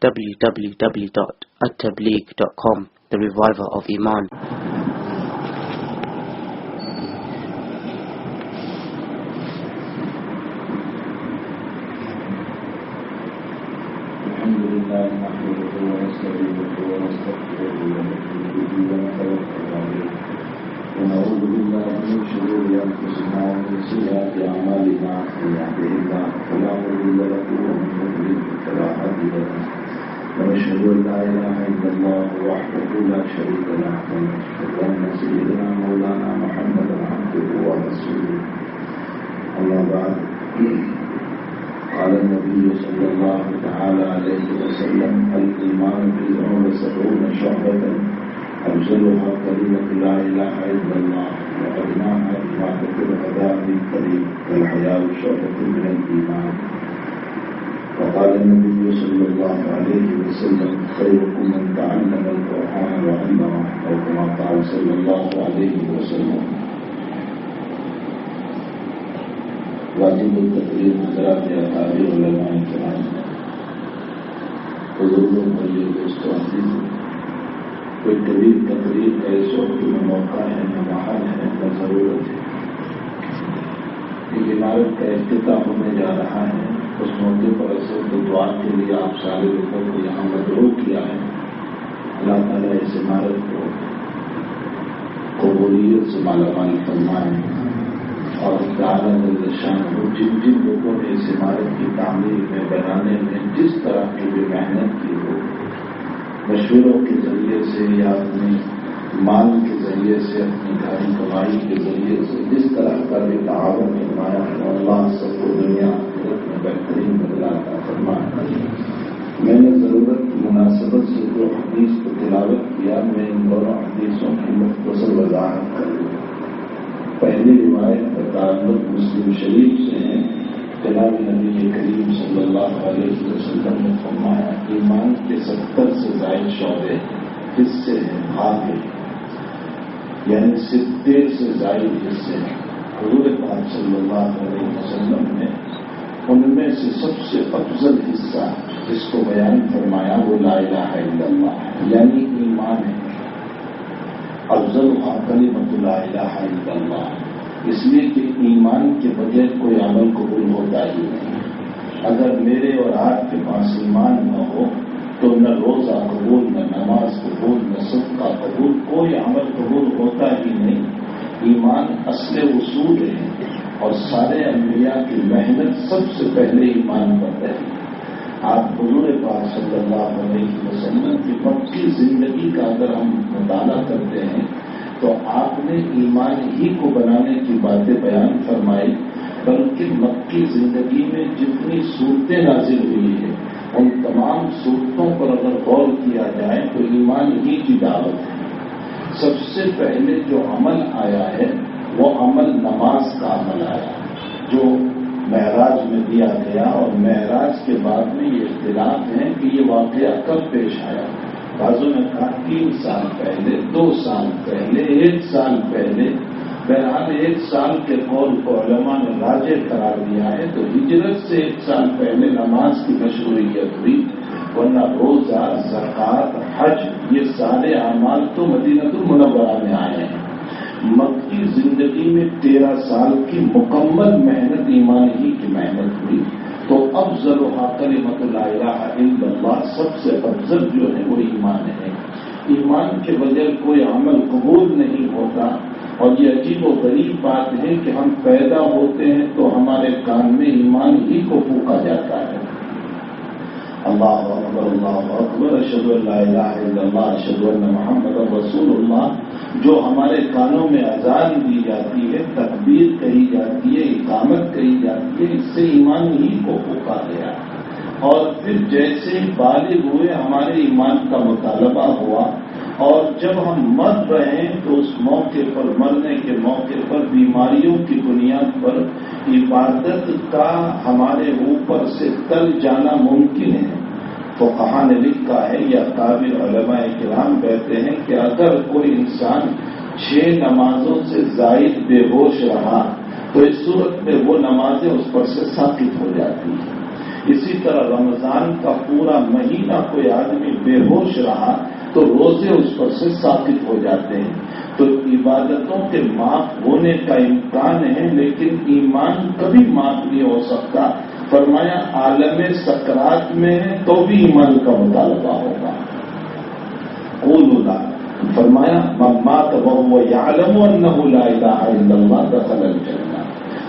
www.attableek.com, the reviver of Iman. ونعوذ بالله من شرور أنفسنا ومن سيئات أعمالنا من يهده الله فلا مضل له ومن يضلل فلا هادي له ونشهد أن لا إله إلا الله وحده لا شريك له ونشهد أن سيدنا مولانا محمدا عبده ورسوله أما بعد قال النبي صلى الله تعالى عليه وسلم الإيمان بضع وسبعون شعبة أفضلها كلمة لا إله إلا الله وأدناها إماتة الأذى من الطريق والحياء شعبة من الإيمان. وقال النبي صلى الله عليه وسلم خيركم من تعلم القرآن وعلمه أو كما قال صلى الله عليه وسلم. واجب التقریر حضرات اکابر علماء کرام، بزرگوں بھائیوں دوستوں عزیز، کوئی طویل تقریر کا اس وقت میں موقع ہے، نہ محل ہے، نہ ضرورت ہے. ایک عمارت کا افتتاح ہونے جا رہا ہے. اس موقع پر اصل تو دعا کے لیے آپ سارے لوگوں کو یہاں مدعو کیا ہے. اللہ تعالیٰ اس عمارت کو قبولیت سے مالا مال فرمائے اور تعالیٰ شان ہو. جن جن لوگوں نے اس عمارت کی تعمیر میں بنانے میں جس طرح کی بھی محنت کی ہو، مشوروں کے ذریعے سے یا اپنے مال کے ذریعے سے، اپنی گھر کمائی کے ذریعے سے جس طرح کا بھی تعاون فرمایا ہے، اللہ سب کو دنیا آخرت میں بہترین بدلا عطا فرمائے. میں نے ضرورت کی مناسبت سے جو حدیث کو تلاوت کیا، میں ان دونوں حدیثوں کی مختصر وضاحت کروں. پہلی روایت کا تعلق مسلم شریف سے ہے. جناب نبی کریم صلی اللہ علیہ وسلم نے فرمایا ایمان کے 70 سے زائد شعبے حصے ہیں، بھاگ ہیں، یعنی 70 سے زائد حصے ہیں. حضور پاک صلی اللہ علیہ وسلم نے ان میں سے سب سے افضل حصہ جس کو بیان فرمایا وہ لا الہ الا اللہ ہے، یعنی ایمان ہے. افضل کلمۃ لا الہ الا اللہ، اس لیے کہ ایمان کے بغیر کوئی عمل قبول ہوتا ہی نہیں. اگر میرے اور آپ کے پاس ایمان نہ ہو تو نہ روزہ قبول، نہ نماز قبول، نہ صدقہ قبول، کوئی عمل قبول ہوتا ہی نہیں. ایمان اصل اصول ہے اور سارے انبیاء کی محنت سب سے پہلے ایمان پر رہی. آپ حضور پاک صلی اللہ علیہ وسلم کی مکی زندگی کا اگر ہم مطالعہ کرتے ہیں تو آپ نے ایمان ہی کو بنانے کی باتیں بیان فرمائی، بلکہ مکی زندگی میں جتنی صورتیں نازل ہوئی ہیں ان تمام صورتوں پر اگر غور کیا جائے تو ایمان ہی کی دعوت ہے. سب سے پہلے جو عمل آیا ہے وہ عمل نماز کا عمل آیا جو معراج میں دیا گیا، اور معراج کے بعد میں یہ اختلاف ہے کہ یہ واقعہ کب پیش آیا. بعضوں نے کہا 3 سال پہلے، 2 سال پہلے، 1 سال پہلے. بہرحال 1 سال کے قول کو علماء نے راجح قرار دیا ہے. تو ہجرت سے 1 سال پہلے نماز کی مشروعیت ہوئی، ورنہ روزہ، زکوٰۃ، حج یہ سارے اعمال تو مدینہ المنورہ میں آئے ہیں. مکی زندگی میں 13 سال کی مکمل محنت ایمان ہی کی محنت ہوئی. تو افضل کلمۃ لا الہ الا اللہ، سب سے افضل جو ہے وہ ایمان ہے. ایمان کے بغیر کوئی عمل قبول نہیں ہوتا. اور یہ عجیب و غریب بات ہے کہ ہم پیدا ہوتے ہیں تو ہمارے کان میں ایمان ہی کو پھونکا جاتا ہے. اللہ اکبر، اللہ اکبر، اشہد ان لا الہ الا اللہ، اشہد ان محمد رسول اللہ. جو ہمارے کانوں میں اذان دی جاتی ہے، تکبیر کہی جاتی ہے، اقامت کہی جاتی ہے، اس سے ایمان ہی کو پھونکا گیا. اور پھر جیسے ہی بالغ ہوئے ہمارے ایمان کا مطالبہ ہوا، اور جب ہم مر رہے ہیں تو اس موقع پر، مرنے کے موقع پر بیماریوں کی بنیاد پر عبادت کا ہمارے اوپر سے ٹل جانا ممکن ہے. فقہاء نے لکھا ہے یا اکابر علماء کرام کہتے ہیں کہ اگر کوئی انسان 6 نمازوں سے زائد بے ہوش رہا تو اس صورت میں وہ نمازیں اس پر سے ساقط ہو جاتی ہیں. اسی طرح رمضان کا پورا مہینہ کوئی کوئی آدمی بے ہوش رہا تو روزے اس پر سے ثابت ہو جاتے ہیں. تو عبادتوں کے معاف ہونے کا امکان ہے لیکن ایمان کبھی معاف نہیں ہو سکتا. فرمایا عالم سکرات میں ہے تو بھی ایمان کا مطالبہ ہوگا. فرمایا من مات وهو يعلم انه لا اله الا الله دخل الجنہ.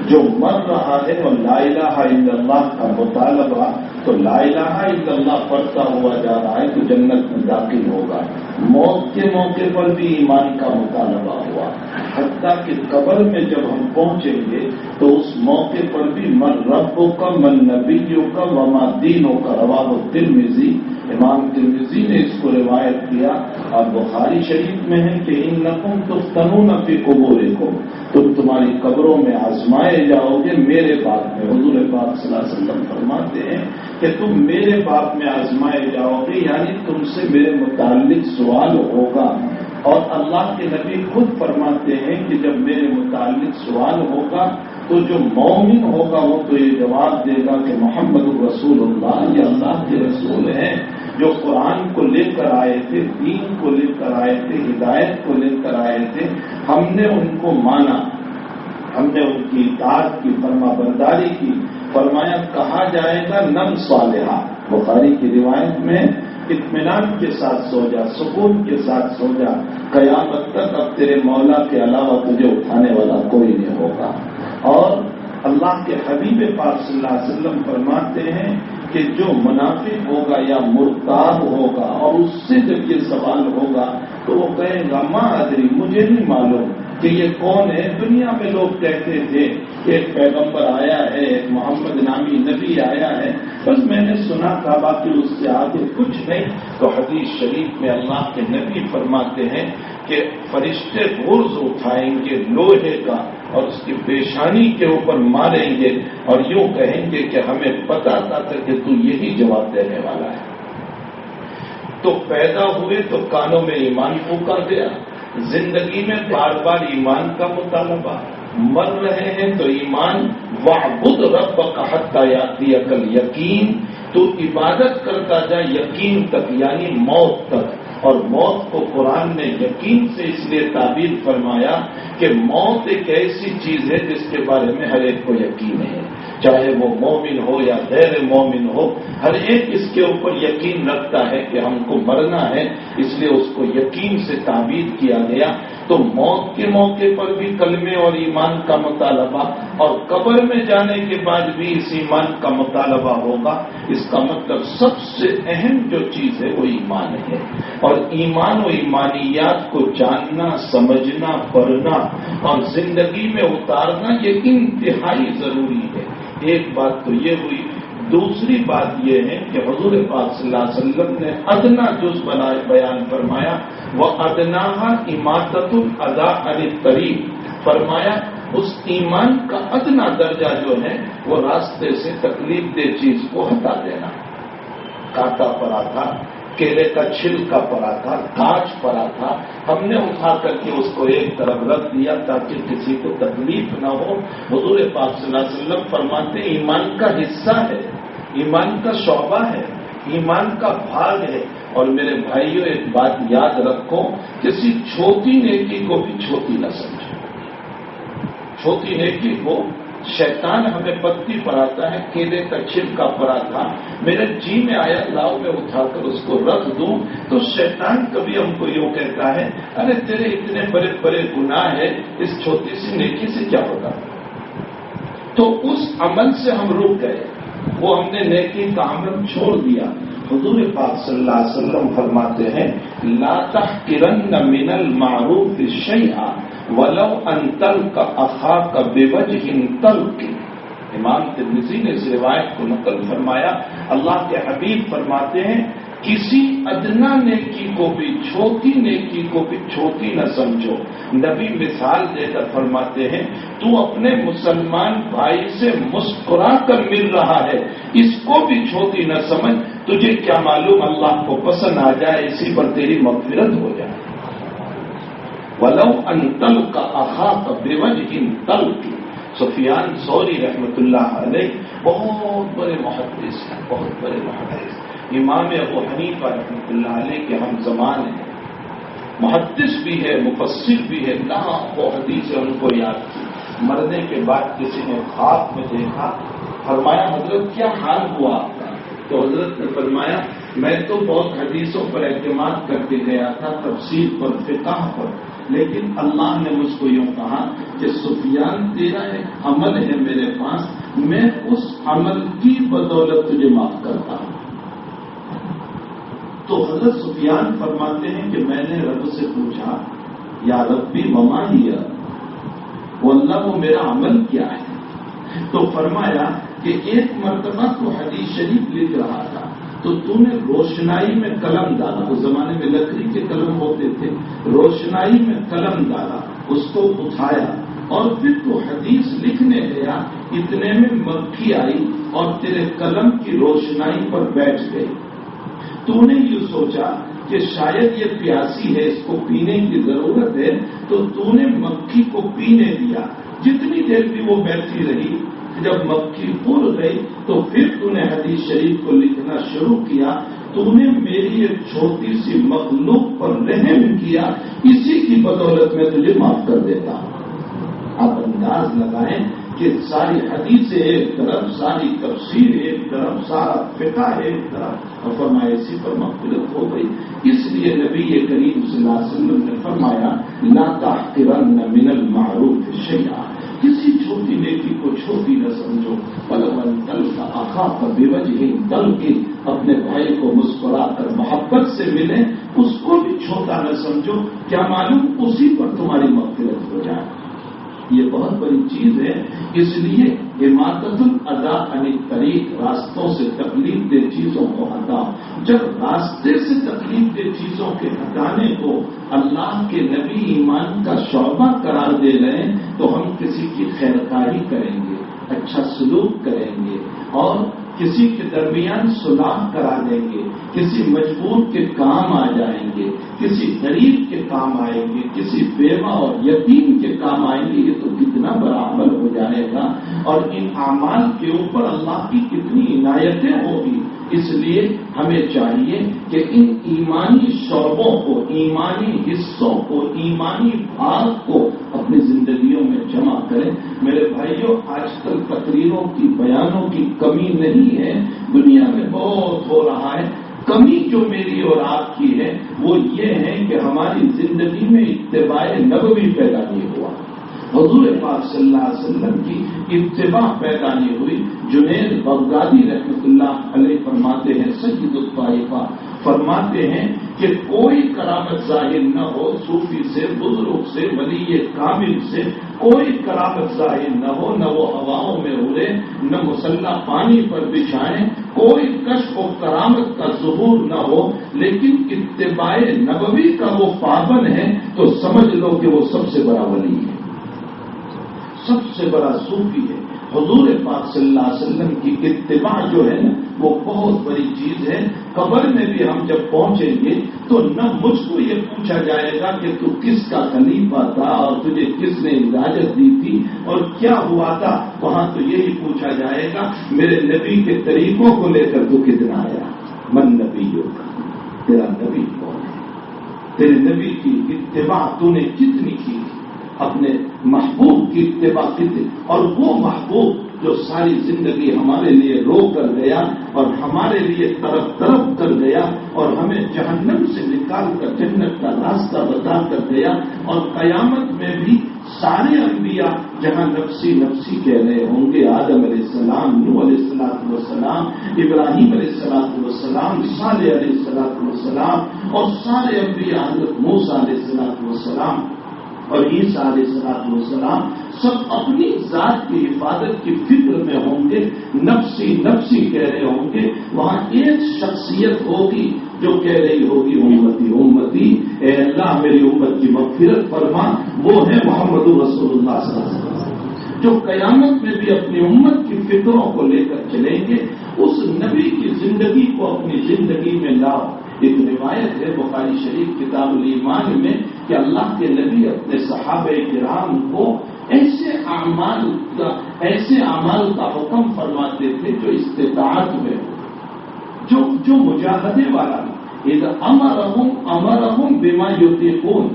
جو مر رہا ہے اور لا الہ الا اللہ کا مطالبہ تو لا الہ الا اللہ پڑھتا ہوا جا رہا ہے تو جنت میں داخل ہوگا. موت کے موقع پر بھی ایمان کا مطالبہ ہوا. حتیٰ کہ قبر میں جب ہم پہنچیں گے تو اس موقع پر بھی من ربوں کا من نبیوں کا وما دینوں کا. رواه الترمذی، امام ترمذی نے اس کو روایت کیا اور بخاری شریف میں ہے کہ انکم تفتنون فی قبورکم، تم تمہاری قبروں میں آزمائے جاؤ گے میرے باب میں. حضور پاک صلی اللہ علیہ وسلم فرماتے ہیں کہ تم میرے باب میں آزمائے جاؤ گے، یعنی تم سے میرے متعلق سوال ہوگا. اور اللہ کے نبی خود فرماتے ہیں کہ جب میرے متعلق سوال ہوگا تو جو مومن ہوگا وہ تو یہ جواب دے گا کہ محمد رسول اللہ، یہ اللہ کے رسول ہیں جو قرآن کو لے کر آئے تھے، دین کو لے کر آئے تھے، ہدایت کو لے کر آئے تھے. ہم نے ان کو مانا، ہم نے ان کی اطاعت کی، فرما برداری کی. فرمایا کہا جائے گا نم صالحہ. بخاری کی روایت میں اطمینان کے ساتھ سو جا، سکون کے ساتھ سو جا، قیامت تک اب تیرے مولا کے علاوہ تجھے اٹھانے والا کوئی نہیں ہوگا. اور اللہ کے حبیب پاک صلی اللہ علیہ وسلم فرماتے ہیں کہ جو منافق ہوگا یا مرتاب ہوگا اور اس سے جب یہ سوال ہوگا تو وہ کہے گا ما ادری، مجھے نہیں معلوم کہ یہ کون ہے. دنیا میں لوگ کہتے تھے کہ ایک پیغمبر آیا ہے، ایک محمد نامی نبی آیا ہے، بس میں نے سنا تھا، باقی اس سے آگے کچھ نہیں. تو حدیث شریف میں اللہ کے نبی فرماتے ہیں کہ فرشتے غرض اٹھائیں گے لوہے کا اور اس کی پیشانی کے اوپر ماریں گے اور یوں کہیں گے کہ ہمیں پتا تھا کہ تو یہی جواب دینے والا ہے. تو پیدا ہوئے تو کانوں میں ایمان پھونکا گیا، زندگی میں بار بار ایمان کا مطالبہ، مر رہے ہیں تو ایمان. وَاعْبُدْ رَبَّكَ حَتَّىٰ يَأْتِيَكَ الْيَقِينُ، تو عبادت کرتا جا یقین تک، یعنی موت تک. اور موت کو قرآن نے یقین سے اس لیے تعبیر فرمایا کہ موت ایک ایسی چیز ہے جس کے بارے میں ہر ایک کو یقین ہے، چاہے وہ مومن ہو یا غیر مومن ہو، ہر ایک اس کے اوپر یقین رکھتا ہے کہ ہم کو مرنا ہے، اس لیے اس کو یقین سے تعبیر کیا گیا. تو موت کے موقع پر بھی کلمے اور ایمان کا مطالبہ، اور قبر میں جانے کے بعد بھی اس ایمان کا مطالبہ ہوگا. اس کا مطلب سب سے اہم جو چیز ہے وہ ایمان ہے. اور ایمان و ایمانیات کو جاننا، سمجھنا، پڑھنا اور زندگی میں اتارنا یہ انتہائی ضروری ہے. ایک بات تو یہ ہوئی. دوسری بات یہ ہے کہ حضور پاک صلی اللہ علیہ وسلم نے ادنا جز بیان فرمایا، وہ ادناہا اماطۃ الاذی عن الطریق. فرمایا اس ایمان کا ادنا درجہ جو ہے وہ راستے سے تکلیف دہ چیز کو ہٹا دینا. کانٹا پڑا تھا، کیلے کا چھلکا پڑا تھا، کانچ پڑا تھا، ہم نے اٹھا کر کے اس کو ایک طرف رکھ دیا تاکہ کسی کو تکلیف نہ ہو. حضور پاک صلی اللہ علیہ وسلم فرماتے ایمان کا حصہ ہے، ایمان کا شعبہ ہے، ایمان کا بھاگ ہے. اور میرے بھائیوں ایک بات یاد رکھو، کسی چھوٹی نیکی کو بھی چھوٹی نہ سمجھو. چھوٹی نیکی کو شیطان ہمیں پتی پڑاتا ہے، کیلے کا چھلکا پڑا تھا، میرے جی میں آیا لاؤ میں اٹھا کر اس کو رکھ دوں، تو شیطان کبھی ہم کو یوں کہتا ہے ارے تیرے اتنے بڑے بڑے گناہ ہے، اس چھوٹی سی نیکی سے کیا ہوگا. تو اس عمل سے ہم رک گئے، وہ ہم نے نیکی کا عمل چھوڑ دیا. حضور پاک صلی اللہ علیہ وسلم فرماتے ہیں لا تحقرن من المعروف شیئا ولو ان تلق اخاک بوجہ طلق. امام ترمذی نے اس روایت کو نقل فرمایا. اللہ کے حبیب فرماتے ہیں کسی ادنا نیکی کو بھی، چھوٹی نیکی کو بھی چھوٹی نہ سمجھو. نبی مثال دے کر فرماتے ہیں تو اپنے مسلمان بھائی سے مسکرا کر مل رہا ہے، اس کو بھی چھوٹی نہ سمجھ. تجھے کیا معلوم اللہ کو پسند آ جائے، اسی پر تیری مغفرت ہو جائے. وَلَوْ أَن تَلْقَ أَخَاكَ بِوَجْهٍ طَلْقٍ. سفیان ثوری رحمۃ اللہ علیہ بہت بڑے محدث ہیں، بہت بڑے محدث. امام ابو حنیفہ رحمۃ اللہ علیہ کے ہم زمان ہیں، محدث بھی ہے، مفسر بھی ہے، لاکھوں حدیث ان کو یاد کی۔ مرنے کے بعد کسی نے خواب میں دیکھا، فرمایا حضرت کیا حال ہوا آپ کا؟ تو حضرت نے فرمایا میں تو بہت حدیثوں پر اعتماد کر کے گیا تھا، تفسیر پر، فقہ پر، لیکن اللہ نے مجھ کو یوں کہا کہ سفیان تیرا ایک عمل ہے میرے پاس، میں اس عمل کی بدولت تجھے معاف کرتا ہوں۔ تو حضرت سفیان فرماتے ہیں کہ میں نے رب سے پوچھا یا ربی وما ہی، وہ اللہ وہ میرا عمل کیا ہے؟ تو فرمایا کہ ایک مرتبہ تو حدیث شریف لکھ رہا تھا تو نے روشنائی میں قلم ڈالا، اس زمانے میں لکڑی کے قلم ہوتے تھے، روشنائی میں قلم ڈالا، اس کو اٹھایا اور پھر تو حدیث لکھنے گیا، اتنے میں مکھی آئی اور تیرے قلم کی روشنائی پر بیٹھ گئی۔ تو نے یہ سوچا کہ شاید یہ پیاسی ہے، اس کو پینے کی ضرورت ہے، تو نے مکھی کو پینے دیا۔ جتنی دیر بھی وہ بیٹھی رہی، جب مکھی اڑ گئی تو پھر تو نے حدیث شریف کو لکھنا شروع کیا۔ تو نے میری ایک چھوٹی سی مخلوق پر رحم کیا، اسی کی بدولت میں تجھے معاف کر دیتا ہوں۔ آپ انداز لگائیں کہ ساری حدیث ایک طرف، ساری تفسیر ایک طرف، سارا فقہ ایک طرف، اور فرمایا اسی پر مغفرت ہو گئی۔ اس لیے نبی کریم صلی اللہ علیہ وسلم نے فرمایا لا تحقرن من المعروف شیئا، کسی چھوٹی نیکی کو چھوٹی نہ سمجھو، ولو تلقى اخاك بوجه طلق، اپنے بھائی کو مسکرا کر محبت سے ملے، اس کو بھی چھوٹا نہ سمجھو، کیا معلوم اسی پر تمہاری مغفرت ہو جائے۔ یہ بہت بڑی چیز ہے، اس لیے اماطۃ الاذى عن الطریق، راستوں سے تکلیف دہ چیزوں کو ہٹاؤ۔ جب راستے سے تکلیف دہ چیزوں کے ہٹانے کو اللہ کے نبی ایمان کا شعبہ قرار دے رہے ہیں تو ہم کسی کی خیرخواہی کریں گے، اچھا سلوک کریں گے، اور کسی کے درمیان صلح کرا دیں گے، کسی مجبور کے کام آ جائیں گے، کسی غریب کے کام آئیں گے، کسی بیوہ اور یتیم کے کام آئیں گے، یہ تو کتنا بڑا عمل ہو جائے گا، اور ان اعمال کے اوپر اللہ کی کتنی عنایتیں ہوگی۔ اس لیے ہمیں چاہیے کہ ان ایمانی شعبوں کو، ایمانی حصوں کو، ایمانی بھاگ کو اپنی زندگیوں میں جمع کریں۔ میرے بھائیوں، آج کل تقریروں کی، بیانوں کی کمی نہیں ہے، دنیا میں بہت ہو رہا ہے۔ کمی جو میری اور آپ کی ہے وہ یہ ہے کہ ہماری زندگی میں اتباع نبوی پیدا نہیں ہوا، حضور پاک صلی اللہ علیہ وسلم کی اتباع پیدا نہیں ہوئی۔ جنید بغدادی رحمۃ اللہ علیہ فرماتے ہیں، سید الطائفہ فرماتے ہیں کہ کوئی کرامت ظاہر نہ ہو، صوفی سے، بزرگ سے، ولی کامل سے کوئی کرامت ظاہر نہ ہو، نہ وہ ہواؤں میں اڑے، نہ مسلح پانی پر بچھائیں، کوئی کشف و کرامت کا ظہور نہ ہو، لیکن اتباع نبوی کا وہ پابند ہے، تو سمجھ لو کہ وہ سب سے بڑا ولی ہے، سب سے بڑا صوفی ہے۔ حضور پاک صلی اللہ علیہ وسلم کی اتباع جو ہے نا وہ بہت بڑی چیز ہے۔ قبر میں بھی ہم جب پہنچیں گے تو نہ مجھ کو یہ پوچھا جائے گا کہ تو کس کا خلیفہ تھا اور تجھے کس نے اجازت دی تھی اور کیا ہوا تھا، وہاں تو یہی پوچھا جائے گا میرے نبی کے طریقوں کو لے کر تو کتنا آیا، من نبیوں کا، تیرا نبی کون ہے، تیرے نبی کی اتباع تو نے کتنی کی، اپنے محبوب کی اتباع کتنی، اور وہ محبوب جو ساری زندگی ہمارے لیے رو کر گیا اور ہمارے لیے طرف طرف کر گیا اور ہمیں جہنم سے نکال کر جنت کا راستہ بتا کر گیا، اور قیامت میں بھی سارے انبیاء جہاں نفسی نفسی کہہ رہے ہوں گے، آدم علیہ السلام، نوح علیہ السلام، ابراہیم علیہ السلام، صالح علیہ السلام، اور سارے انبیاء حضرت موسیٰ علیہ السلام اور عیسیٰ علیہ السلام سب اپنی ذات کی حفاظت کی فکر میں ہوں گے، نفسی نفسی کہہ رہے ہوں گے۔ وہاں ایک شخصیت ہوگی جو کہہ رہی ہوگی امتی امتی، اے اللہ میری امت کی مغفرت فرما، وہ ہے محمد رسول اللہ صلی اللہ علیہ وسلم، جو قیامت میں بھی اپنی امت کی فکروں کو لے کر چلیں گے۔ اس نبی کی زندگی کو اپنی زندگی میں لاؤ۔ ایک روایت ہے بخاری شریف کتاب الایمان میں کہ اللہ کے نبی اپنے صحابہ کرام کو ایسے اعمال کا حکم فرماتے تھے جو استطاعت میں ہو، جو مجاہدے والا اذا امرهم بما یطیقون،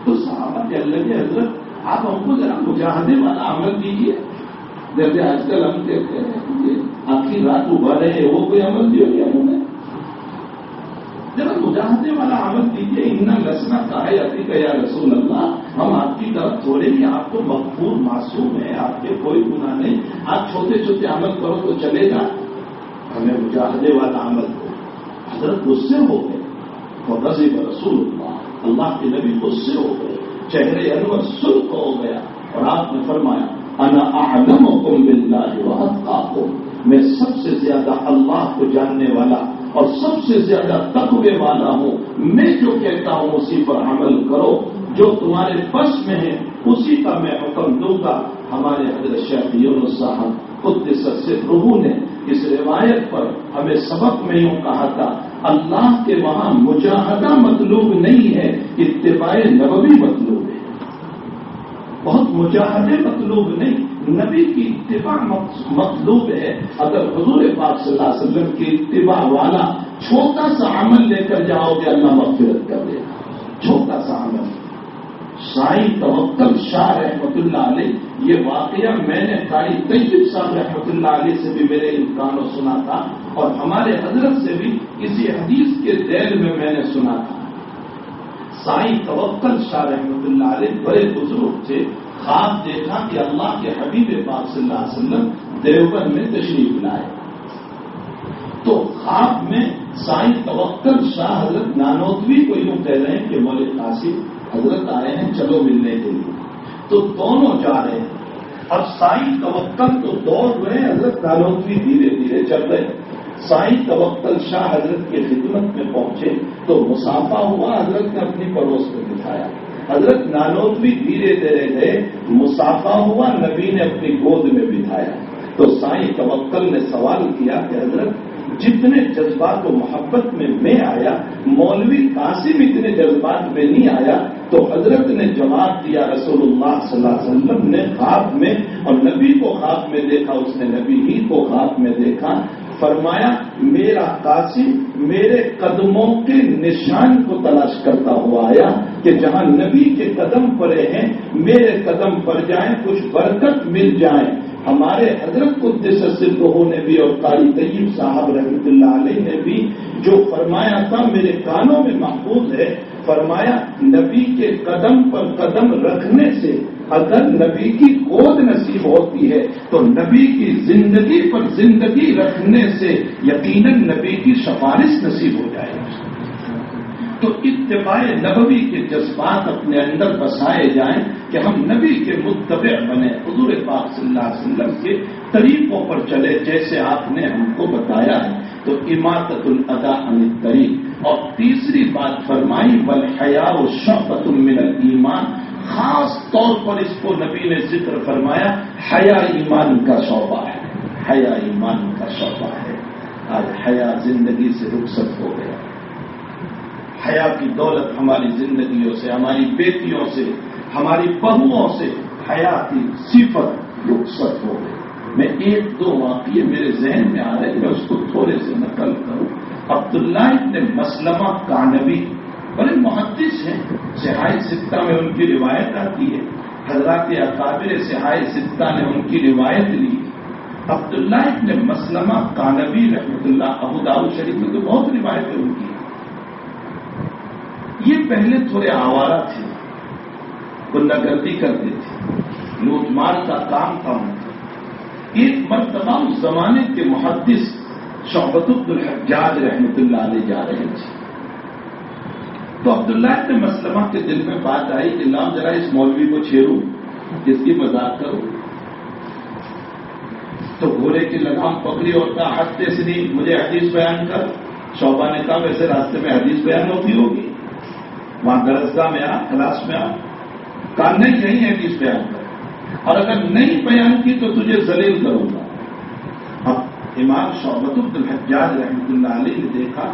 تو صحابہ کے اللہ کے حضرت آپ ہم کو ذرا مجاہدے والا عمل دیجیے. جیسے آج کل ہم کہتے ہیں آخری رات ابھرے ہیں، وہ کوئی عمل دیا گیا ہمیں؟ ذرا مجاہدے والا عمل دیجیے. ان لسنا کہا یا رسول اللہ، ہم آپ کی طرف تھوڑے ہی، آپ تو مغفور معصوم ہیں، آپ کے کوئی گناہ نہیں، آپ چھوٹے چھوٹے عمل کرو تو چلے گا، ہمیں مجاہدے والا عمل دو. حضرت غصے ہو گئے، وغضب رسول اللہ، اللہ کے نبی غصے ہو گئے، چہرے انور سرخ ہو گیا، اور آپ نے فرمایا انا اعلمکم باللہ واتقاکم، میں سب سے زیادہ اللہ کو جاننے والا اور سب سے زیادہ تقوی والا ہوں. میں جو کہتا ہوں اسی پر عمل کرو، جو تمہارے بس میں ہے اسی کا میں حکم دوں گا. ہمارے حضرت شیخ یونس صاحب قدس سرہ نے اس روایت پر ہمیں سبق میں یوں کہا تھا، اللہ کے وہاں مجاہدہ مطلوب نہیں ہے، اتباع نبوی مطلوب ہے. بہت مجاہدے مطلوب نہیں، نبی کی اتباع مطلوب ہے. اگر حضور پاک صلی اللہ علیہ وسلم کی اتباع والا چھوٹا سا عمل لے کر جاؤ گے اللہ مغفرت کر دے گا. چھوٹا سا عمل. سائیں توکل شاہ رحمۃ اللہ علیہ، یہ واقعہ میں نے قاری طیب صاحب رحمۃ اللہ علیہ سے بھی میرے امکانوں سنا تھا، اور ہمارے حضرت سے بھی کسی حدیث کے ذیل میں نے سنا تھا. سائیں توکل شاہ رحمۃ اللہ علیہ بڑے بزرگ تھے. خواب دیکھا کہ اللہ کے حبیب پاک صلی اللہ علیہ وسلم دیوبند میں تشریف لائے، تو خواب میں سائیں توکل شاہ حضرت نانوتوی کو یوں کہہ رہے ہیں کہ مولوی قاسم حضرت آئے ہیں، چلو ملنے کے لیے. تو دونوں جا رہے ہیں. اب سائیں توکل تو دوڑ رہے ہیں، حضرت نانوتوی دھیرے دھیرے چل رہے ہیں. سائیں توکل شاہ حضرت کی خدمت میں پہنچے تو مسافہ ہوا، حضرت نے اپنی پڑوس میں بٹھایا. حضرت نانوتوی دھیرے دھیرے گئے، مسافہ ہوا، نبی نے اپنی گود میں بٹھایا. تو سائیں توکل نے سوال کیا کہ حضرت جتنے جذبات و محبت میں آیا، مولوی قاسم اتنے جذبات میں نہیں آیا. تو حضرت نے جواب دیا، رسول اللہ صلی اللہ علیہ وسلم نے خواب میں، اور نبی کو خواب میں دیکھا، اس نے نبی ہی کو خواب میں دیکھا. فرمایا میرا قاسم میرے قدموں کے نشان کو تلاش کرتا ہوا آیا کہ جہاں نبی کے قدم پڑے ہیں میرے قدم پڑ جائیں، کچھ برکت مل جائیں. ہمارے حضرت قدس سرہ نے بھی اور قاری طیب صاحب رحمۃ اللہ علیہ نے بھی جو فرمایا تھا میرے کانوں میں محفوظ ہے. فرمایا نبی کے قدم پر قدم رکھنے سے اگر نبی کی گود نصیب ہوتی ہے تو نبی کی زندگی پر زندگی رکھنے سے یقیناً نبی کی سفارش نصیب ہو جائے گی. تو اتباع نبوی کے جذبات اپنے اندر بسائے جائیں کہ ہم نبی کے متبع بنے، حضور پاک صلی اللہ علیہ وسلم کے طریقوں پر چلے جیسے آپ نے ہم کو بتایا ہے. تو اماطۃ الاذی عن الطریق. اور تیسری بات فرمائی والحیاء شعبۃ من الایمان، خاص طور پر اس کو نبی نے ذکر فرمایا، حیا ایمان کا شعبہ ہے. حیا ایمان کا شعبہ ہے. آج حیا زندگی سے رخصت ہو گیا. حیا کی دولت ہماری زندگیوں سے، ہماری بیٹیوں سے، ہماری بہوؤں سے حیا کی صفت رخصت ہو گئی. میں ایک دو واقعے میرے ذہن میں آ رہے ہیں، میں اس کو تھوڑے سے نقل کروں. عبداللہ ابن مسلمہ قعنبی بڑے محدث ہیں، صحاح ستہ میں ان کی روایت آتی ہے. حضرات اکابر صحاح ستہ نے ان کی روایت لی. عبداللہ ابن مسلمہ قعنبی رحمۃ اللہ، ابو داؤد شریف میں تو بہت روایتیں ان کی. یہ پہلے تھوڑے آوارہ تھے، غنڈہ گردی کرتے تھے، لوٹ مار کا کام تھا ان کا. ایک مرتبہ اس زمانے کے محدث شعبۃ بن الحجاج رحمۃ اللہ علیہ جا رہے تھے. تو عبداللہ ابن مسلمہ کے دل میں بات آئی کہ لاؤ ذرا اس مولوی کو چھیڑوں، اس کی مذاق کرو. تو گھوڑے کی لگام پکڑی اور کہا ہٹتے سے نہیں، مجھے حدیث بیان کر. شعبہ نے کہا ویسے راستے میں حدیث بیان ہوتی ہوگی، وہاں درسگاہ میں آ، کلاس میں آ. کہا نہیں، یہی حدیث بیان کر، اور اگر نہیں بیان کی تو تجھے ذلیل کروں گا. اب امام شعبۃ بن الحجاج رحمۃ اللہ علیہ نے دیکھا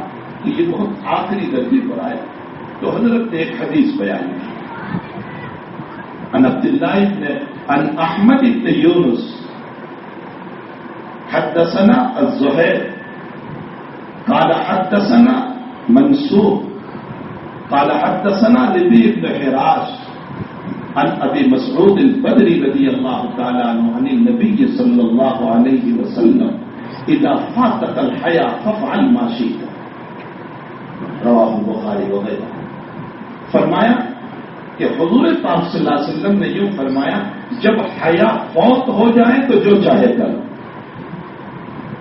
کہ یہ بہت آخری درجے پر آئے، تو حضرت نے ایک حدیث بیان کی. عن عبداللہ عن احمد بن یونس حدثنا الزہیر قال حدثنا منصور قال حدثنا لبی بن حراش عن ابی مسعود البدری رضی اللہ تعالی عنہ عن النبی صلی اللہ علیہ وسلم اذا فاتك الحیا فافعل ما شئت، رواہ البخاری وغیرہ۔ فرمایا کہ حضور پاک صلی اللہ علیہ وسلم نے یوں فرمایا، جب حیا فوت ہو جائے تو جو چاہے کر۔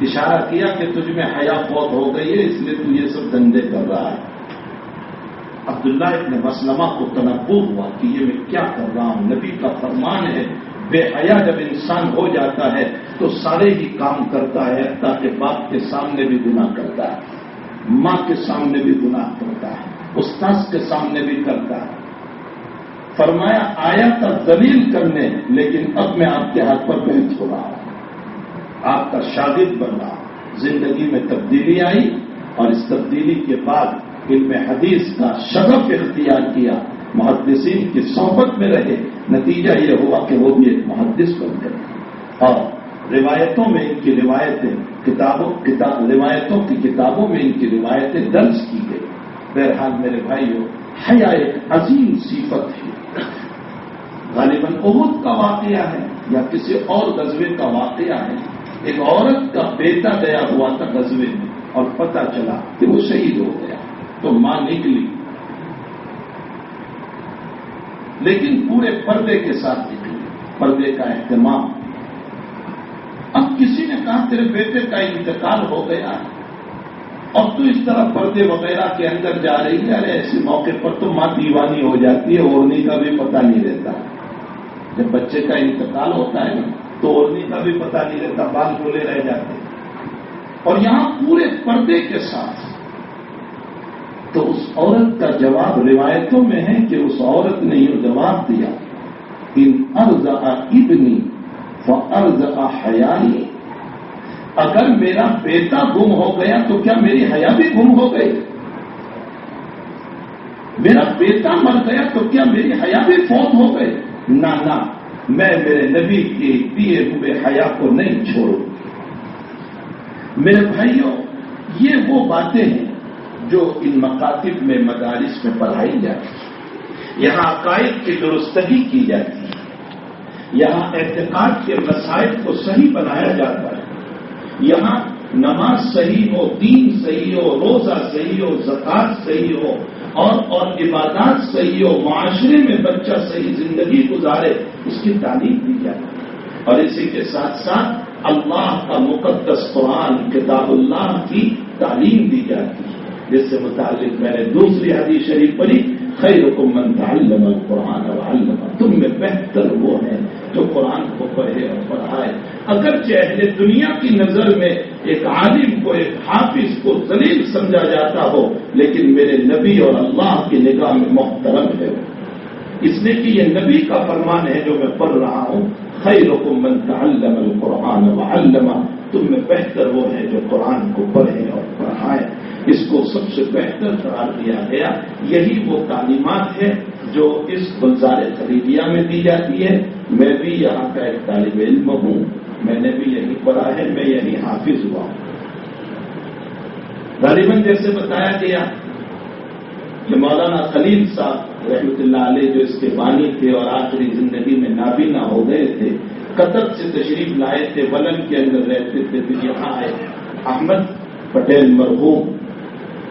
اشارہ کیا کہ تجھ میں حیا فوت ہو گئی ہے، اس لیے تو یہ سب دندے کر رہا ہے۔ عبداللہ ابن مسلمہ کو تنبؤ ہوا کہ یہ میں کیا کر رہا ہوں، نبی کا فرمان ہے بے حیا جب انسان ہو جاتا ہے تو سارے ہی کام کرتا ہے، حتیٰ کہ باپ کے سامنے بھی گناہ کرتا ہے، ماں کے سامنے بھی گناہ کرتا ہے، استاذ کے سامنے بھی کرتا ہے۔ فرمایا آیا تھا دلیل کرنے، لیکن اب میں آپ کے ہاتھ پر بیٹھ ہو رہا ہوں، آپ کا شاگرد بن رہا ہوں۔ زندگی میں تبدیلی آئی اور اس تبدیلی کے بعد علم حدیث کا شغف اختیار کیا، محدثین کی صحبت میں رہے، نتیجہ یہ ہوا کہ وہ بھی ایک محدث بن گئے، اور روایتوں میں ان کی روایتوں کی کتابوں میں ان کی روایتیں درج کی گئی۔ بہرحال میرے بھائیوں، حیا ایک عظیم صفت ہے۔ غالباً احد کا واقعہ ہے یا کسی اور غزوے کا واقعہ ہے، ایک عورت کا بیٹا گیا ہوا تھا غزوے میں اور پتہ چلا کہ وہ شہید ہو گیا، تو ماں نکلی، لیکن پورے پردے کے ساتھ نکلی، پردے کا اہتمام۔ اب کسی نے کہا تیرے بیٹے کا انتقال ہو گیا اور تو اس طرح پردے وغیرہ کے اندر جا رہی ہے، ارے ایسے موقع پر تو ماں دیوانی ہو جاتی ہے، اوڑھنی کا بھی پتہ نہیں رہتا۔ جب بچے کا انتقال ہوتا ہے نا تو اوڑھنی کا بھی پتہ نہیں رہتا، بال کھولے رہ جاتے ہیں، اور یہاں پورے پردے کے ساتھ۔ تو اس عورت کا جواب روایتوں میں ہے کہ اس عورت نے یہ جواب دیا، ان ارزع ابنی فارزع حیائی، اگر میرا بیٹا گم ہو گیا تو کیا میری حیا بھی گم ہو گئی؟ میرا بیٹا مر گیا تو کیا میری حیا بھی فوت ہو گئی؟ نہ، میں میرے نبی کے دیے ہوئے حیا کو نہیں چھوڑوں۔ میرے بھائیوں، یہ وہ باتیں ہیں جو ان مکاتب میں، مدارس میں پڑھائی جاتی ہے۔ یہاں عقائد کی درستگی کی جاتی ہے، یہاں اعتقاد کے مسائل کو صحیح بنایا جاتا ہے، یہاں نماز صحیح ہو، دین صحیح ہو، روزہ صحیح ہو، زکوٰۃ صحیح ہو، اور عبادات صحیح ہو، معاشرے میں بچہ صحیح زندگی گزارے، اس کی تعلیم دی جاتی ہے۔ اور اسی کے ساتھ ساتھ اللہ کا مقدس قرآن، کتاب اللہ کی تعلیم دی جاتی ہے، جس سے متعلق میں نے دوسری حدیث شریف پڑھی، خیرکم من تعلم القرآن وعلمہ، تم میں بہتر وہ ہے جو قرآن کو پڑھے اور پڑھائے۔ اگرچہ اہل دنیا کی نظر میں ایک عالم کو، ایک حافظ کو ذلیل سمجھا جاتا ہو، لیکن میرے نبی اور اللہ کی نگاہ میں محترم ہے، اس لیے کہ یہ نبی کا فرمان ہے جو میں پڑھ رہا ہوں، خیرکم من تعلم القرآن وعلمہ، تم میں بہتر وہ ہے جو قرآن کو پڑھے اور پڑھائے۔ اس کو سب سے بہتر قرار دیا گیا۔ یہی وہ تعلیمات ہے جو اس گلزار خلیلیہ میں دی جاتی ہے۔ میں بھی یہاں کا ایک طالب علم ہوں، میں نے بھی یہی پڑھا ہے، میں یہی حافظ ہوا ہوں۔ غالباً جیسے بتایا گیا کہ مولانا خلیل صاحب رحمۃ اللہ علیہ جو اس کے بانی تھے اور آخری زندگی میں نابینا ہو گئے تھے، قطر سے تشریف لائے تھے، ولن کے اندر رہتے تھے، پھر یہاں آئے۔ احمد پٹیل مرحوم،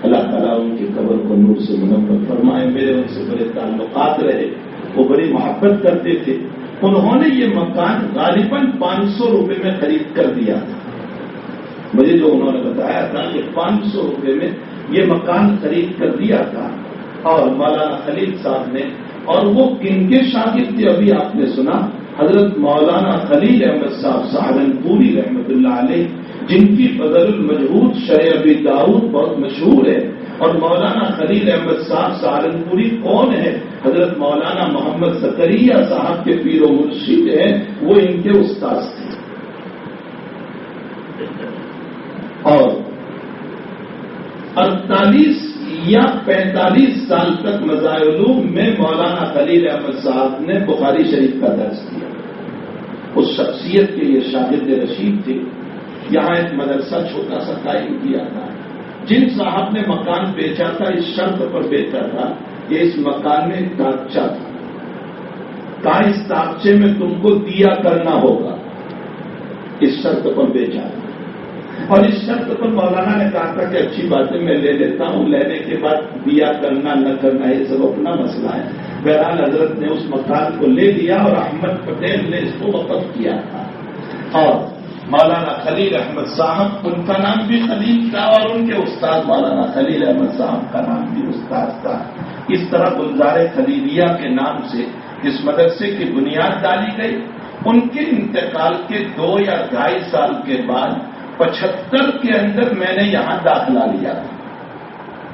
اللہ تعالیٰ ان کی قبر کو نور سے منور فرمائے، میرے ان سے بڑے تعلقات رہے، وہ بڑی محبت کرتے تھے۔ انہوں نے یہ مکان غالباً 500 روپے میں خرید کر دیا تھا، مجھے جو انہوں نے بتایا تھا کہ 500 روپے میں یہ مکان خرید کر دیا تھا، اور مولانا خلیل صاحب نے، اور وہ کن کے شاگرد تھے ابھی آپ نے سنا، حضرت مولانا خلیل احمد صاحب سہارنپوری رحمۃ اللہ علیہ، جن کی بدل المجہود شرح ابی داؤد بہت مشہور ہے۔ اور مولانا خلیل احمد صاحب سہارنپوری کون ہے؟ حضرت مولانا محمد زکریا صاحب کے پیر و مرشد ہیں، وہ ان کے استاد تھے۔ اور 48 یا 45 سال تک مزاح علوم میں مولانا خلیل احمد صاحب نے بخاری شریف کا درس کیا۔ اس شخصیت کے یہ شاگرد رشید تھے۔ یہاں ایک مدرسہ چھوٹا سا قائم کیا تھا، جن صاحب نے مکان بیچا تھا اس شرط پر بیچا تھا کہ اس مکان میں ایک تاکچہ تھا، کہا اس تاکچے میں تم کو دیا کرنا ہوگا، اس شرط پر بیچا تھا۔ اور اس شرط پر مولانا نے کہا تھا کہ اچھی بات ہے میں لے لیتا ہوں، لینے کے بعد دیا کرنا نہ کرنا یہ سب اپنا مسئلہ ہے۔ بہرحال حضرت نے اس مکان کو لے لیا اور احمد پٹیل نے اس کو وقف کیا تھا، اور مولانا خلیل احمد صاحب، ان کا نام بھی خلیل تھا اور ان کے استاد مولانا خلیل احمد صاحب کا نام بھی استاد تھا۔ اس طرح گلزار خلیلیہ کے نام سے اس مدرسے کی بنیاد ڈالی گئی۔ ان کے انتقال کے 2 یا 2.5 سال کے بعد 75 کے اندر میں نے یہاں داخلہ لیا تھا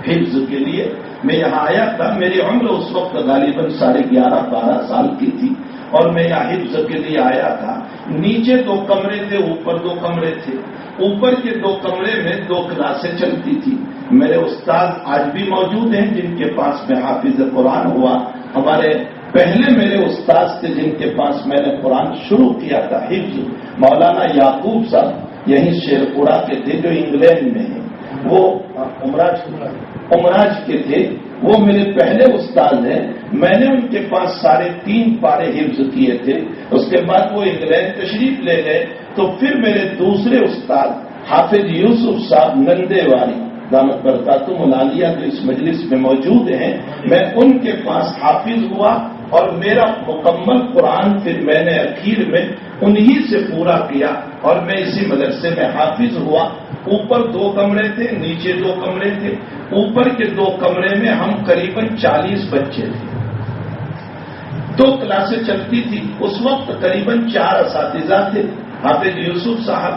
حفظ کے لیے۔ میں یہاں آیا تھا، میری عمر اس وقت غالباً 11.5-12 سال کی تھی، اور میں یہاں حفظ کے لیے آیا تھا۔ نیچے 2 کمرے تھے، اوپر 2 کمرے تھے۔ اوپر کے 2 کمرے میں 2 کلاسیں چلتی تھی۔ میرے استاد آج بھی موجود ہیں جن کے پاس میں حافظ قرآن ہوا۔ ہمارے پہلے میرے استاد تھے جن کے پاس میں نے قرآن شروع کیا تھا حفظ، مولانا یعقوب صاحب، یہیں شیرپورہ کے تھے جو انگلینڈ میں ہیں، وہ امراج کے تھے، وہ میرے پہلے استاد ہیں۔ میں نے ان کے پاس 3.5 پارے حفظ کیے تھے۔ اس کے بعد وہ انگلینڈ تشریف لے گئے، تو پھر میرے دوسرے استاد حافظ یوسف صاحب نندے والی دامت برکاتہم العالیہ جو اس مجلس میں موجود ہیں، میں ان کے پاس حافظ ہوا، اور میرا مکمل قرآن پھر میں نے اخیر میں انہی سے پورا کیا، اور میں اسی مدرسے میں حافظ ہوا۔ اوپر 2 کمرے تھے، نیچے 2 کمرے تھے۔ اوپر کے 2 کمرے میں ہم قریباً 40 بچے تھے۔ 2 کلاسیں چلتی تھی۔ اس وقت قریباً 4 اساتذہ تھے، حافظ یوسف صاحب،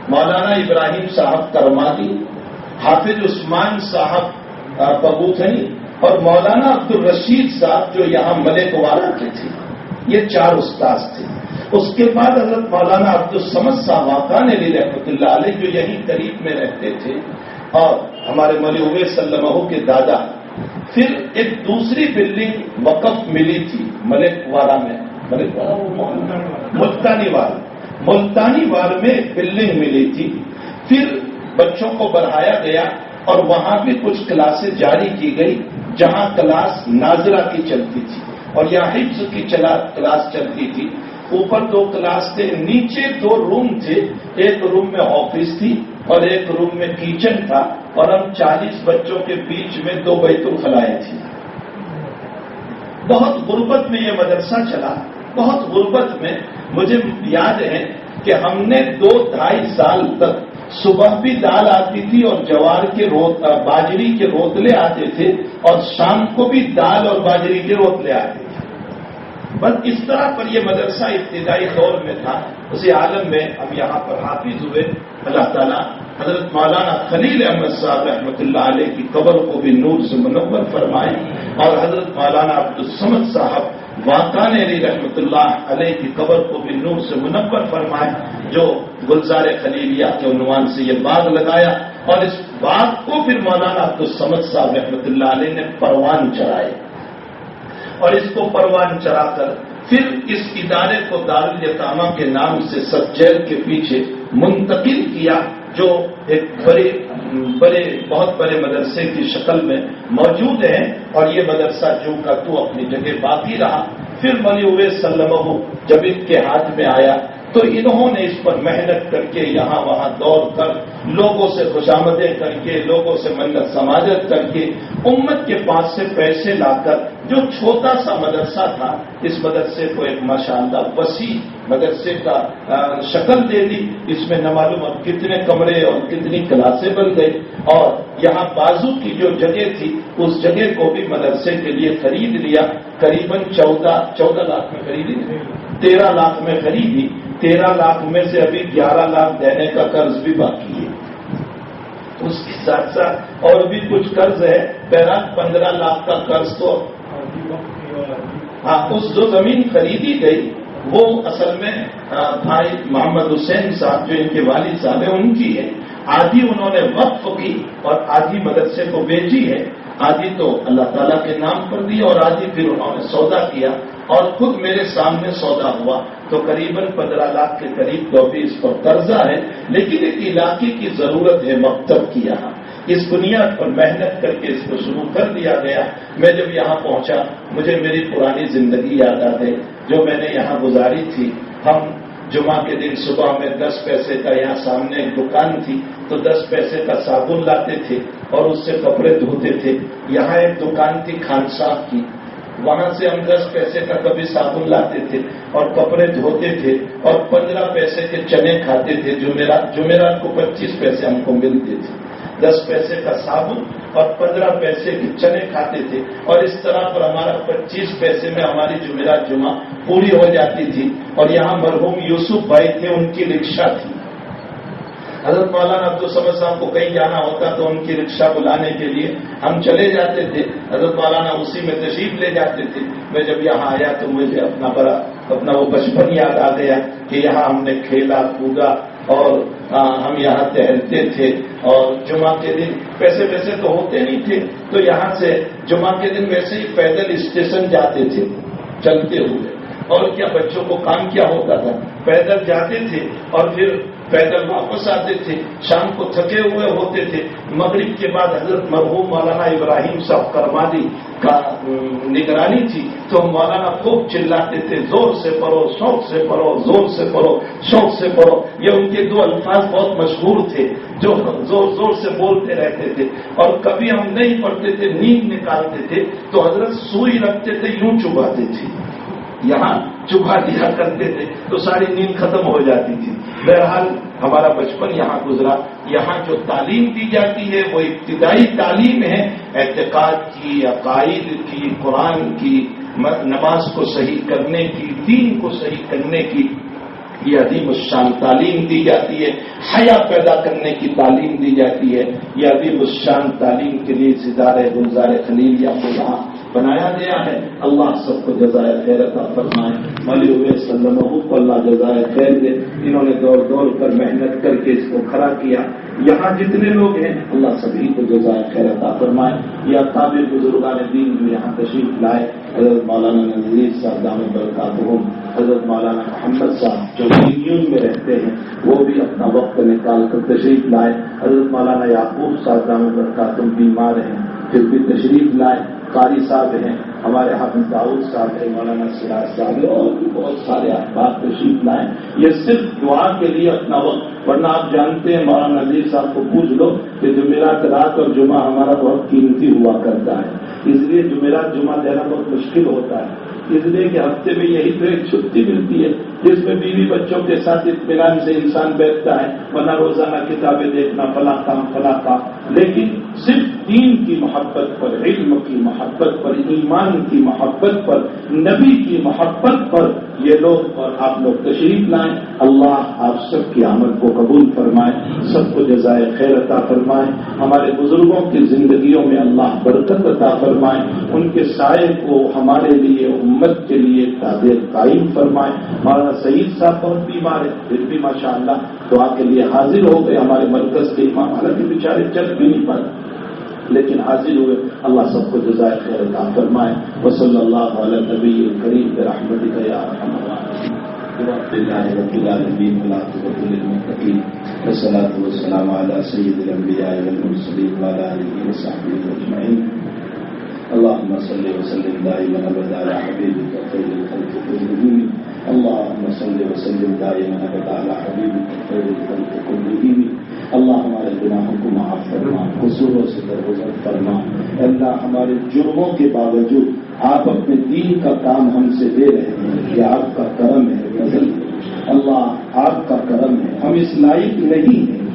مولانا ابراہیم صاحب کرمادی، حافظ عثمان صاحب بگوتھنی، اور مولانا عبد الرشید صاحب جو یہاں ملک والا کے تھے۔ یہ 4 استاذ تھے۔ اس کے بعد حضرت مولانا عبد الصمد صاحب واقعان علی رحمۃ اللہ علیہ جو یہیں قریب میں رہتے تھے، اور ہمارے مولی اویس سلمہ کے دادا۔ پھر ایک دوسری بلڈنگ وقف ملی تھی ملک وارہ میں، ملتانی وار میں ایک بلڈنگ ملی تھی۔ پھر بچوں کو بڑھایا گیا اور وہاں بھی کچھ کلاسیں جاری کی گئی، جہاں کلاس ناظرہ کی چلتی تھی اور یہاں حفظ کی کلاس چلتی تھی۔ اوپر 2 کلاس تھے، نیچے 2 روم تھے، ایک روم میں آفس تھی اور ایک روم میں کچن تھا، اور ہم 40 بچوں کے بیچ میں 2 بیت الخلائیں تھی۔ بہت غربت میں یہ مدرسہ چلا، بہت غربت میں۔ مجھے یاد ہے کہ ہم نے 2-2.5 سال تک صبح بھی دال آتی تھی اور جوار کے باجری کے روتلے آتے تھے، اور شام کو بھی دال اور باجری کے روتلے آتے تھے۔ بس اس طرح پر یہ مدرسہ ابتدائی دور میں تھا۔ اسی عالم میں ہم یہاں پر حافظ ہوئے۔ اللہ تعالیٰ حضرت مولانا خلیل احمد صاحب رحمۃ اللہ علیہ کی قبر کو بھی نور سے منور فرمائے، اور حضرت مولانا عبد الصمد صاحب واقعان علی رحمۃ اللہ علیہ کی قبر کو بھی نور سے منور فرمائے، جو گلزار خلیلیہ کے عنوان سے یہ باغ لگایا، اور اس باغ کو پھر مولانا عبد الصمد صاحب رحمۃ اللہ علیہ نے پروان چڑھائے، اور اس کو پروان چڑھا کر پھر اس ادارے کو دارالیتامہ کے نام سے سب جیل کے پیچھے منتقل کیا، جو ایک بہت بڑے مدرسے کی شکل میں موجود ہے، اور یہ مدرسہ جو کا تو اپنی جگہ باقی رہا۔ پھر مولی اویس سلمہ جب ان کے ہاتھ میں آیا تو انہوں نے اس پر محنت کر کے یہاں وہاں دوڑ کر لوگوں سے خوشامدیں کر کے لوگوں سے منت سماجت کر کے امت کے پاس سے پیسے لا کر جو چھوٹا سا مدرسہ تھا اس مدرسے کو ایک ماشاءاللہ وسیع مدرسے کا شکل دے دی۔ اس میں نہ معلوم اب کتنے کمرے اور کتنی کلاسیں بن گئی، اور یہاں بازو کی جو جگہ تھی اس جگہ کو بھی مدرسے کے لیے خرید لیا، قریباً 14 لاکھ میں خریدی، 13 لاکھ میں خریدی۔ 13 لاکھ میں سے ابھی 11 لاکھ دینے کا قرض بھی باقی ہے، اس کے ساتھ ساتھ اور بھی کچھ قرض ہے۔ بہرحال 15 لاکھ کا قرض تو اس جو زمین خریدی گئی وہ اصل میں بھائی محمد حسین صاحب جو ان کے والد صاحب ہیں ان کی ہے۔ آدھی انہوں نے وقف کی اور آدھی مدرسے کو بیچی ہے، آدھی تو اللہ تعالیٰ کے نام پر دی اور آدھی پھر انہوں نے سودا کیا، اور خود میرے سامنے سودا ہوا تو قریباً 15 لاکھ کے قریب تو بھی اس پر قرضہ ہے، لیکن ایک علاقے کی ضرورت ہے مکتب کی یہاں، اس بنیاد پر محنت کر کے اس کو شروع کر دیا گیا. میں جب یہاں پہنچا مجھے میری پرانی زندگی یاد آ گئی جو میں نے یہاں گزاری تھی. ہم جمعہ کے دن صبح میں 10 پیسے کا یہاں سامنے ایک دکان تھی تو 10 پیسے کا صابن لاتے تھے اور اس سے کپڑے دھوتے تھے. یہاں ایک دکان تھی خان صاحب کی, وہاں سے ہم 10 پیسے کا کبھی صابن لاتے تھے اور کپڑے دھوتے تھے اور 15 پیسے کے چنے کھاتے تھے. جمعرات کو 25 پیسے ہم کو ملتے تھے. 10 پیسے کا صابن اور 15 پیسے کے چنے کھاتے تھے اور اس طرح پر ہمارا 25 پیسے میں ہماری جمعرات جمعہ پوری ہو جاتی تھی. اور یہاں مرحوم یوسف بھائی تھے, ان کی رکشا تھی. حضرت مولانا عبدالصمد صاحب کو کہیں جانا ہوتا تو ان کی رکشا بلانے کے لیے ہم چلے جاتے تھے. حضرت مولانا اسی میں تشریف لے جاتے تھے. میں جب یہاں آیا تو مجھے اپنا وہ بچپن یاد آ گیا کہ یہاں ہم نے کھیلا کودا اور ہم یہاں ٹہلتے تھے. اور جمعہ کے دن پیسے تو ہوتے نہیں تھے تو یہاں سے جمعہ کے دن ویسے ہی پیدل اسٹیشن جاتے تھے چلتے ہوئے. اور کیا بچوں کو کام کیا ہوتا تھا, پیدل جاتے تھے اور پھر پیدل واپس آتے تھے. شام کو تھکے ہوئے ہوتے تھے. مغرب کے بعد حضرت مرحوم مولانا ابراہیم صاحب کرمادی کا نگرانی تھی تو مولانا خوب چلاتے تھے, زور سے پڑھو, شوق سے پڑھو, زور سے پڑھو, شوق سے پڑھو. یہ ان کے 2 الفاظ بہت مشہور تھے جو زور سے بولتے رہتے تھے. اور کبھی ہم نہیں پڑھتے تھے, نیند نکالتے تھے تو حضرت سوئی رکھتے تھے, یوں چباتے تھے, یہاں چبا دیا کرتے تھے تو ساری نیند ختم ہو جاتی تھی. بہرحال ہمارا بچپن یہاں گزرا. یہاں جو تعلیم دی جاتی ہے وہ ابتدائی تعلیم ہے اعتقاد کی, عقائد کی, قرآن کی, نماز کو صحیح کرنے کی, دین کو صحیح کرنے کی. یہ عظیم الشان تعلیم دی جاتی ہے. حیا پیدا کرنے کی تعلیم دی جاتی ہے. یہ عظیم الشان تعلیم کے لیے سدارے گلزار خلیلیہ کو یہاں بنایا گیا ہے. اللہ سب کو جزائے خیر عطا فرمائے. مولوی ہوئے سلمہ کو اللہ جزائے خیر دے. انہوں نے دوڑ کر محنت کر کے اس کو کھڑا کیا. یہاں جتنے لوگ ہیں اللہ سبھی کو جزائے خیر عطا فرمائے. یا قابل بزرگان دین جو یہاں تشریف لائے, حضرت مولانا نذیر صاحب دامت برکاتہم, حضرت مولانا محمد صاحب جو یونین میں رہتے ہیں وہ بھی اپنا وقت نکال کر تشریف لائے. حضرت مولانا یعقوب صاحب دامت برکاتہم بیمار ہیں پھر بھی تشریف لائے. قاری صاحب ہیں, ہمارے حافظ داؤد صاحب ہیں, مولانا سراج صاحب ہیں, اور بھی بہت سارے احباب تشریف لائیں. یہ صرف دعا کے لیے اپنا وقت, ورنہ آپ جانتے ہیں مولانا نذیر صاحب کو پوچھ لو کہ جمعرات رات اور جمعہ ہمارا بہت قیمتی ہوا کرتا ہے. اس لیے جمعرات جمعہ دینا بہت مشکل ہوتا ہے. اس لیے کہ ہفتے میں یہی تو ایک چھٹی ملتی ہے جس میں بیوی بچوں کے ساتھ اطمینان سے انسان بیٹھتا ہے, ورنہ روزانہ کتابیں دیکھنا, فلاں کام. لیکن صرف دین کی محبت پر, علم کی محبت پر, ایمان کی محبت پر, نبی کی محبت پر یہ لوگ اور آپ لوگ تشریف لائیں. اللہ آپ سب کی آمد کو قبول فرمائے, سب کو جزائے خیر عطا فرمائے. ہمارے بزرگوں کی زندگیوں میں اللہ برکت عطا فرمائے. ان کے سائے کو ہمارے لیے, امت کے لیے قائم فرمائے. مولانا سعید صاحب بہت بیمار ہے, پھر بھی ماشاءاللہ دعا کے لیے حاضر ہو گئے. ہمارے مرکز کے امام, حالانکہ بیچارے چل بھی نہیں پاتے لیکن حاضر ہوئے. اللہ سب کو جزائے خیر عطا فرمائے. وصلی اللہ علی نبی کریم برحمتک یا ارحم الراحمین. لله رب العالمين والعاقبة للمتقين والصلاة والسلام على سيد الأنبياء والمرسلين وعلى آله وصحبه أجمعين. اللهم صل وسلم دائما أبدا على حبيبك خير الخلق كلهم. اللهم صل وسلم دائما أبدا على حبيبك خير الخلق كلهم. اللہ ہمارے گناہوں کو معاف فرما, قصوروں سے درگزر فرما. اللہ ہمارے جرموں کے باوجود آپ اپنے دین کا کام ہم سے دے رہے ہیں, یہ آپ کا کرم ہے, فضل ہے. اللہ آپ کا کرم ہے. ہم اس لائق نہیں ہیں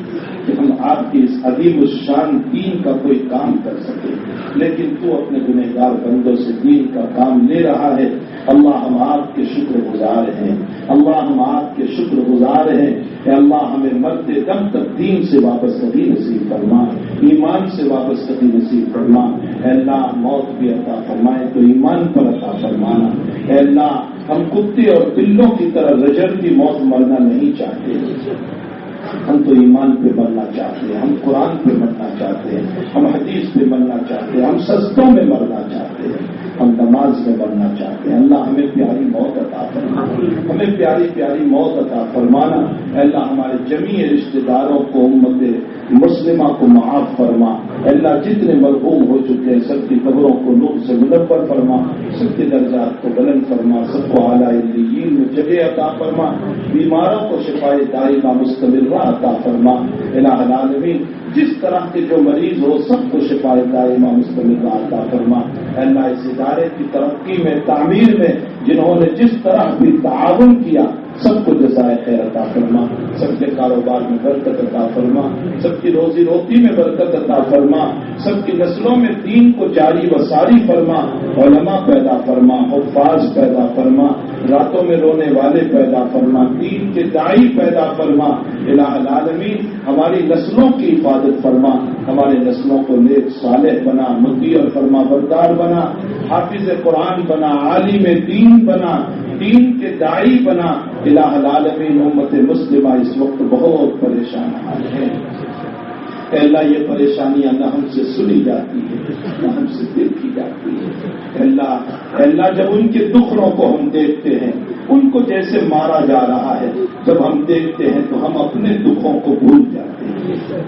کہ ہم آپ کی اس عظیم الشان دین کا کوئی کام کر سکیں, لیکن تو اپنے گنہگار بندوں سے دین کا کام لے رہا ہے. اللہ ہم آپ کے شکر گزار ہیں. اللہ ہم آپ کے شکر گزار ہیں. اے اللہ ہمیں مرتے دم تک دین سے وابستگی نصیب فرما, ایمان سے وابستگی نصیب فرما. اے اللہ موت بھی عطا فرمائے تو ایمان پر عطا فرمانا. اے اللہ ہم کتے اور بلوں کی طرح رجڑتی موت مرنا نہیں چاہتے. ہم تو ایمان پہ مرنا چاہتے ہیں, ہم قرآن پہ مرنا چاہتے ہیں, ہم حدیث پہ مرنا چاہتے ہیں, ہم سجدوں میں مرنا چاہتے ہیں, ہم نماز میں مرنا چاہتے ہیں. اللہ ہمیں پیاری موت عطا فرما. ہمیں پیاری پیاری موت عطا فرمانا. اے اللہ ہمارے جمیع رشتہ داروں کو امت مسلمہ کو معاف فرما. اے اللہ جتنے مرحوم ہو چکے ہیں سب کی قبروں کو نور سے منور فرما, سب کے درجات کو بلند فرما, سب کو اعلیٰ علیین میں جگہ عطا فرما, بیماروں کو شفاء دائمہ مستمرہ عطا فرما. الہ العالمین جس طرح کے جو مریض ہو سب کو شفاء دائمہ مستمرہ عطا فرما. اے اللہ اس ادارے کی ترقی میں تعمیر میں جنہوں نے جس طرح بھی تعاون کیا سب کو جزائے خیر عطا فرما, سب کے کاروبار میں برکت عطا فرما, سب کی روزی روٹی میں برکت عطا فرما, سب کی نسلوں میں دین کو جاری و ساری فرما, علماء پیدا فرما, حفاظ پیدا فرما, راتوں میں رونے والے پیدا فرما, دین کے داعی پیدا فرما. الہ العالمین ہماری نسلوں کی حفاظت فرما, ہمارے نسلوں کو نیک صالح بنا, مطیع اور فرما بردار بنا, حافظ قرآن بنا, عالم دین بنا, دین کے داعی بنا. الہ العالمین امت مسلمہ اس وقت بہت پریشان ہے. اے اللہ یہ پریشانیاں نہ ہم سے سنی جاتی ہیں نہ ہم سے دیکھی جاتی ہیں. اے اللہ جب ان کے دکھڑوں کو ہم دیکھتے ہیں ان کو جیسے مارا جا رہا ہے, جب ہم دیکھتے ہیں تو ہم اپنے دکھوں کو بھول جاتے ہیں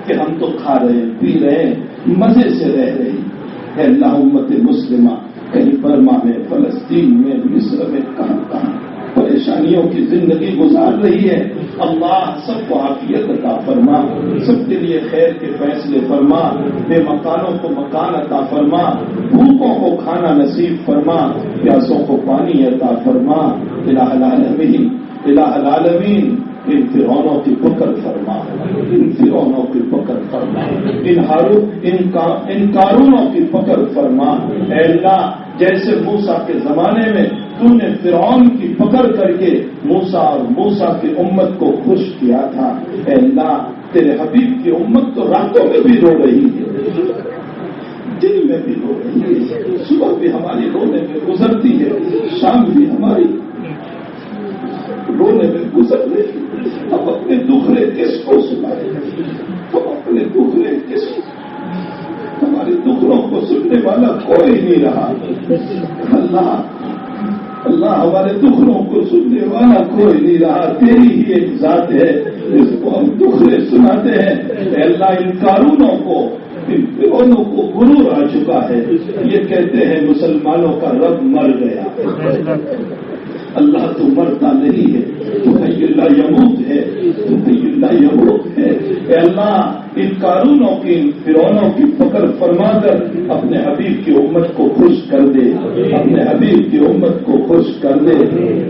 کہ ہم تو کھا رہے ہیں, پی رہے ہیں, مزے سے رہ رہے ہیں. اے اللہ امت مسلمہ کہیں برما میں, فلسطین میں, مصر میں, کہاں کہاں پریشانیوں کی زندگی گزار رہی ہے. اللہ سب کو عافیت عطا فرما, سب کے لیے خیر کے فیصلے فرما, بے مکانوں کو مکان عطا فرما, بھوکوں کو کھانا نصیب فرما, پیاسوں کو پانی عطا فرما. الہ العالمین الہ العالمین ان فرعونوں کی پکڑ فرما, ان فرعونوں کی پکڑ فرما, ان قارونوں کی پکڑ فرما. اے اللہ جیسے موسیٰ کے زمانے میں تو نے فرعون کی پکڑ کر کے موسیٰ اور موسیٰ کی امت کو خوش کیا تھا, اے اللہ تیرے حبیب کی امت تو راتوں میں بھی رو رہی ہے, دن میں بھی رو رہی ہے, صبح بھی ہماری رونے میں گزرتی ہے, شام بھی ہماری رونے میں گزر رہی ہے. اب اپنے دکھڑے کس کو سنائے, ہم اپنے دکھڑے کس کو, ہمارے دکھڑوں کو سننے والا کوئی نہیں رہا. اللہ ہمارے دکھڑوں کو سننے والا کوئی نہیں رہا. تیری ہی ایک ذات ہے جس کو ہم دکھڑے سناتے ہیں. اے اللہ ان قارونوں کو, ان فرعونوں کو غرور آ چکا ہے. یہ کہتے ہیں مسلمانوں کا رب مر گیا. اللہ تو مرتا نہیں ہے, تو حی لا یموت ہے, تو حی لا یموت ہے. اے اللہ ان قارونوں کی, ان فرعونوں کی پکڑ فرما کر اپنے حبیب کی امت کو خوش کر دے, اپنے حبیب کی امت کو خوش کر دے.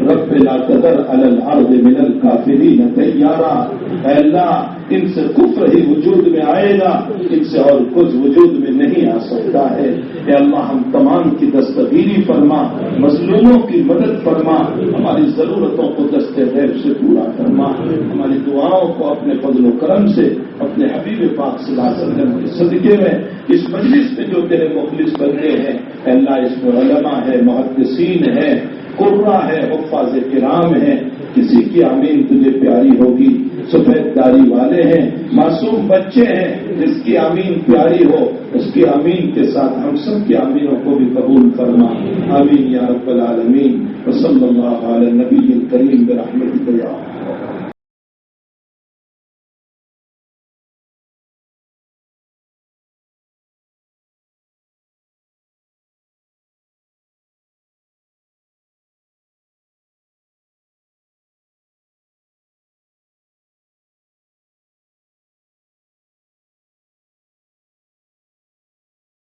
رب لا تذر علی الارض من الکافرین دیارا. اے اللہ ان سے کفر ہی وجود میں آئے گا, ان سے اور کچھ وجود میں نہیں آ سکتا ہے. اے اللہ ہم تمام کی دستگیری فرما, مظلوموں کی مدد فرما, ہماری ضرورتوں کو دست غیب سے پورا فرما, ہماری دعاؤں کو اپنے فضل و کرم سے اپنے حبیب پاک صلی اللہ علیہ وسلم کے صدقے میں اس مجلس میں جو تیرے مخلص بندے ہیں اے اللہ اس میں علماء ہے, محدثین ہے, قرہ ہے, حفاظ کرام ہیں, کسی کی آمین تجھے پیاری ہوگی, سفید داڑھی والے ہیں, معصوم بچے ہیں, جس کی آمین پیاری ہو اس کی آمین کے ساتھ ہم سب کی آمینوں کو بھی قبول فرما. آمین یا رب العالمین. وصلی اللہ علی النبی الکریم برحمتک یا